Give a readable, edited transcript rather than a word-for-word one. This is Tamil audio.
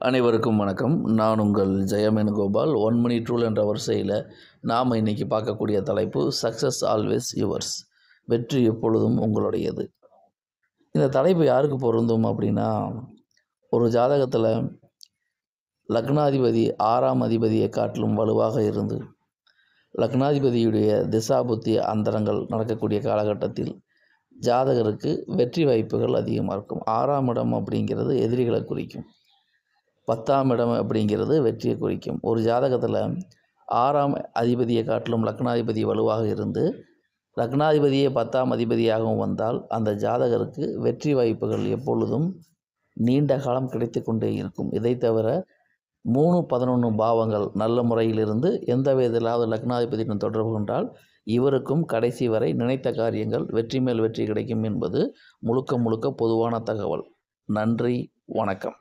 அனைவருக்கும் வணக்கம். நான் உங்கள் ஜெயமேனுகோபால். 1 மினிட் ரூல் என்ற வரிசையில் நாம் இன்றைக்கி பார்க்கக்கூடிய தலைப்பு சக்ஸஸ் ஆல்வேஸ் யுவர்ஸ், வெற்றி எப்பொழுதும் உங்களுடையது. இந்த தலைப்பு யாருக்கு பொருந்தும் அப்படின்னா, ஒரு ஜாதகத்தில் லக்னாதிபதி 6ஆம் அதிபதியை காட்டிலும் வலுவாக இருந்து லக்னாதிபதியுடைய திசா புத்தி அந்தரங்கள் நடக்கக்கூடிய காலகட்டத்தில் ஜாதகருக்கு வெற்றி வாய்ப்புகள் அதிகமாக இருக்கும். 6ஆம் இடம் அப்படிங்கிறது எதிரிகளை குறிக்கும். 10ஆம் இடம் அப்படிங்கிறது வெற்றியை குறிக்கும். ஒரு ஜாதகத்தில் 6ஆம் அதிபதியை காட்டிலும் லக்னாதிபதி வலுவாக இருந்து லக்னாதிபதியே 10ஆம் அதிபதியாகவும் வந்தால் அந்த ஜாதகருக்கு வெற்றி வாய்ப்புகள் எப்பொழுதும் நீண்ட காலம் கிடைத்து கொண்டே இருக்கும். இதை தவிர 3, 11 பாவங்கள் நல்ல முறையிலிருந்து எந்த விதத்திலாவது லக்னாதிபதியுடன் தொடர்பு கொண்டால் இவருக்கும் கடைசி வரை நினைத்த காரியங்கள் வெற்றி மேல் வெற்றி கிடைக்கும் என்பது முழுக்க பொதுவான தகவல். நன்றி, வணக்கம்.